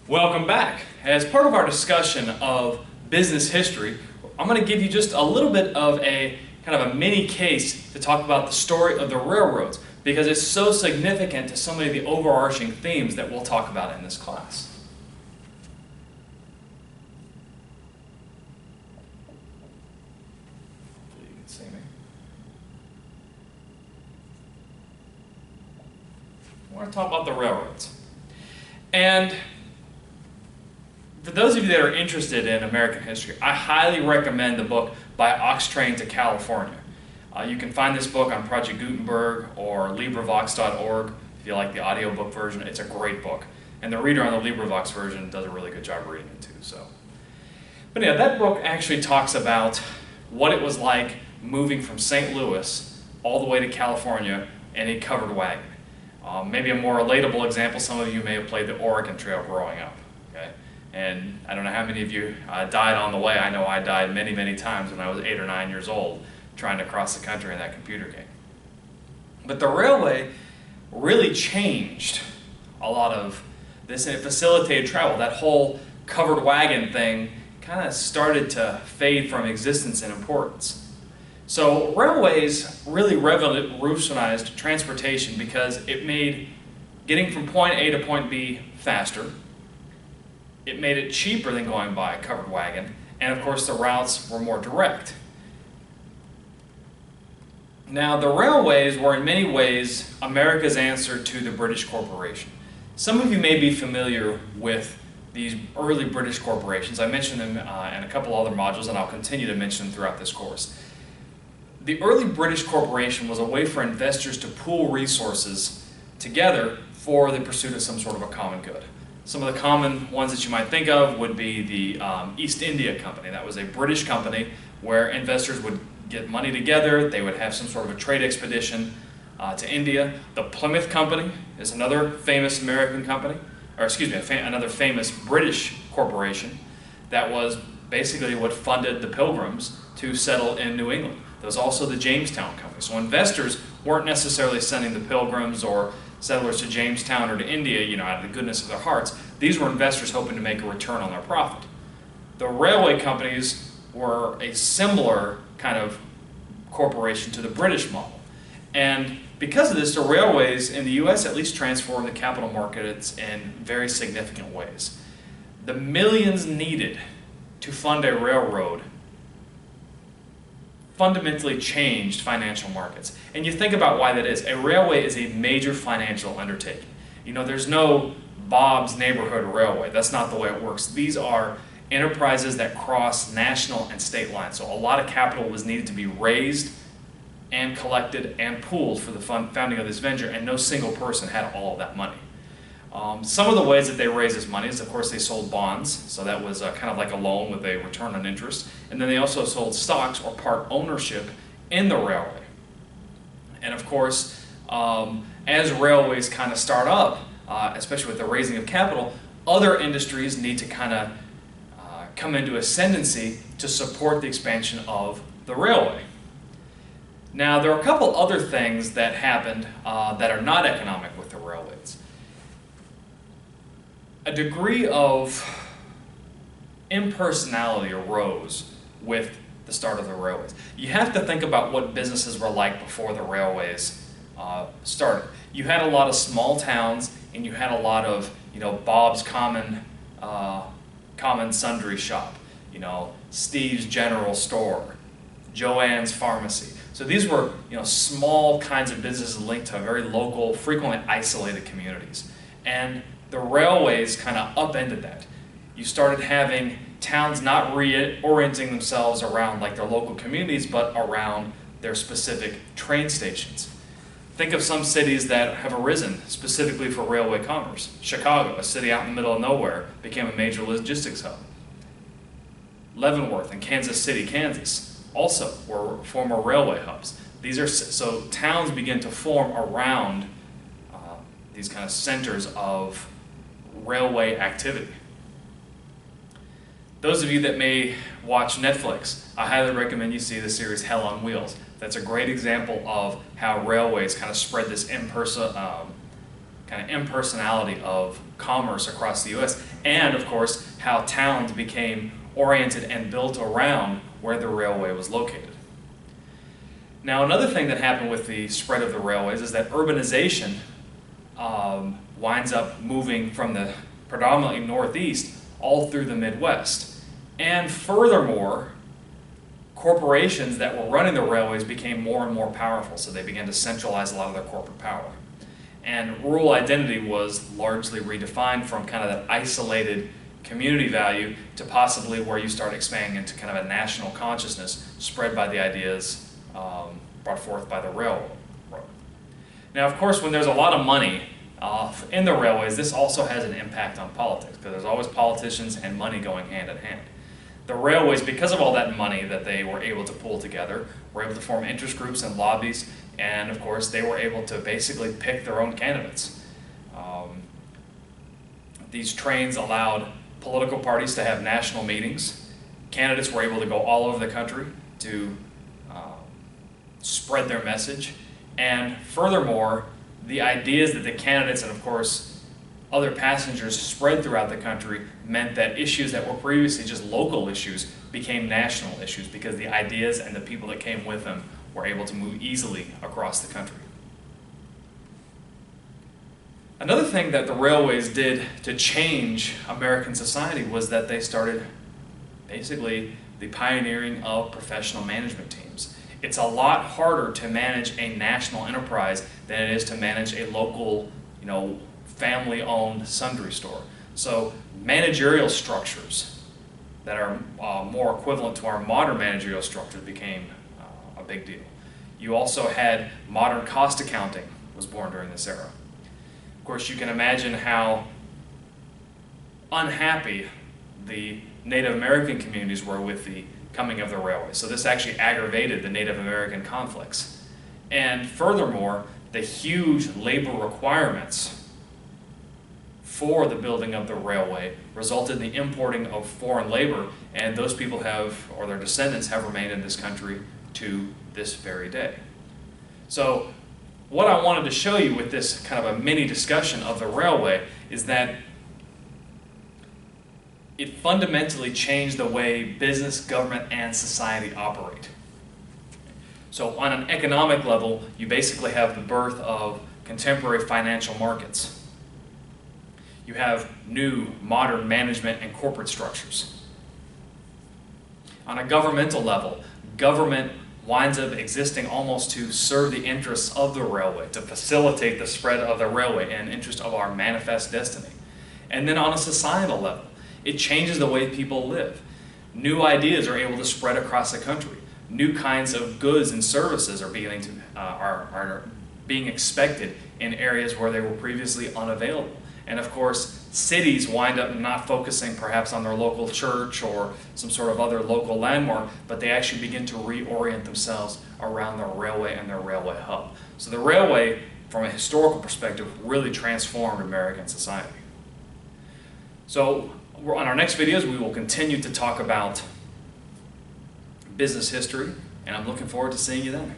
Welcome back. As part of our discussion of business history, I'm going to give you just a little bit of a kind of a mini case to talk about the story of the railroads because it's so significant to so many of the overarching themes that we'll talk about in this class. Hopefully you can see me. I want to talk about the railroads. And for those of you that are interested in American history, I highly recommend the book By Ox Train to California. You can find this book on Project Gutenberg or LibriVox.org if you like the audiobook version. It's a great book. And the reader on the LibriVox version does a really good job reading it too. But yeah, that book actually talks about what it was like moving from St. Louis all the way to California in a covered wagon. Maybe a more relatable example, some of you may have played the Oregon Trail growing up. Okay? And I don't know how many of you died on the way. I know I died many, many times when I was 8 or 9 years old trying to cross the country in that computer game. But the railway really changed a lot of this, and it facilitated travel. That whole covered wagon thing kind of started to fade from existence in importance. So railways really revolutionized transportation because it made getting from point A to point B faster. It made it cheaper than going by a covered wagon, and of course the routes were more direct. Now the railways were in many ways America's answer to the British corporation. Some of you may be familiar with these early British corporations. I mentioned them in a couple other modules, and I'll continue to mention them throughout this course. The early British corporation was a way for investors to pool resources together for the pursuit of some sort of a common good. Some of the common ones that you might think of would be the East India Company. That was a British company where investors would get money together, they would have some sort of a trade expedition to India. The Plymouth Company is another famous American company, or excuse me, another famous British corporation that was basically what funded the Pilgrims to settle in New England. There was also the Jamestown Company. So investors weren't necessarily sending the Pilgrims or settlers to Jamestown or to India, out of the goodness of their hearts. These were investors hoping to make a return on their profit. The railway companies were a similar kind of corporation to the British model. And because of this, the railways in the US at least transformed the capital markets in very significant ways. The millions needed to fund a railroad fundamentally changed financial markets. And you think about why that is. A railway is a major financial undertaking. There's no Bob's Neighborhood Railway. That's not the way it works. These are enterprises that cross national and state lines. So a lot of capital was needed to be raised and collected and pooled for the founding of this venture, and no single person had all of that money. Some of the ways that they raised this money is, of course, they sold bonds, so that was kind of like a loan with a return on interest, and then they also sold stocks or part ownership in the railway. And of course, as railways kind of start up, especially with the raising of capital, other industries need to kind of come into ascendancy to support the expansion of the railway. Now, there are a couple other things that happened that are not economic with the railways. A degree of impersonality arose with the start of the railways. You have to think about what businesses were like before the railways started. You had a lot of small towns, and you had a lot of, Bob's Common Sundry Shop, Steve's General Store, Joanne's Pharmacy. So these were, small kinds of businesses linked to very local, frequently isolated communities. And the railways kind of upended that. You started having towns not reorienting themselves around like their local communities, but around their specific train stations. Think of some cities that have arisen specifically for railway commerce. Chicago, a city out in the middle of nowhere, became a major logistics hub. Leavenworth and Kansas City, Kansas, also were former railway hubs. So towns begin to form around these kind of centers of railway activity. Those of you that may watch Netflix, I highly recommend you see the series Hell on Wheels. That's a great example of how railways kind of spread this kind of impersonality of commerce across the US, and of course how towns became oriented and built around where the railway was located. Now, another thing that happened with the spread of the railways is that urbanization winds up moving from the predominantly northeast all through the Midwest. And furthermore, corporations that were running the railways became more and more powerful, so they began to centralize a lot of their corporate power. And rural identity was largely redefined from kind of that isolated community value to possibly where you start expanding into kind of a national consciousness spread by the ideas brought forth by the railroad. Now, of course, when there's a lot of money in the railways, this also has an impact on politics, because there's always politicians and money going hand in hand. The railways, because of all that money that they were able to pull together, were able to form interest groups and lobbies, and of course they were able to basically pick their own candidates. These trains allowed political parties to have national meetings. Candidates were able to go all over the country to spread their message, and furthermore, the ideas that the candidates and of course other passengers spread throughout the country meant that issues that were previously just local issues became national issues, because the ideas and the people that came with them were able to move easily across the country. Another thing that the railways did to change American society was that they started basically the pioneering of professional management teams. It's a lot harder to manage a national enterprise than it is to manage a local, family-owned sundry store. So managerial structures that are more equivalent to our modern managerial structures became a big deal. You also had modern cost accounting was born during this era. Of course, you can imagine how unhappy the Native American communities were with the coming of the railway. So this actually aggravated the Native American conflicts. And furthermore, the huge labor requirements for the building of the railway resulted in the importing of foreign labor, and those people have, or their descendants have, remained in this country to this very day. So what I wanted to show you with this kind of a mini discussion of the railway is that it fundamentally changed the way business, government, and society operate. So on an economic level, you basically have the birth of contemporary financial markets. You have new, modern management and corporate structures. On a governmental level, government winds up existing almost to serve the interests of the railway, to facilitate the spread of the railway in interest of our manifest destiny. And then on a societal level, it changes the way people live. New ideas are able to spread across the country. New kinds of goods and services are being expected in areas where they were previously unavailable. And of course, cities wind up not focusing perhaps on their local church or some sort of other local landmark, but they actually begin to reorient themselves around the railway and their railway hub. So the railway, from a historical perspective, really transformed American society. So on our next videos, we will continue to talk about business history, and I'm looking forward to seeing you then.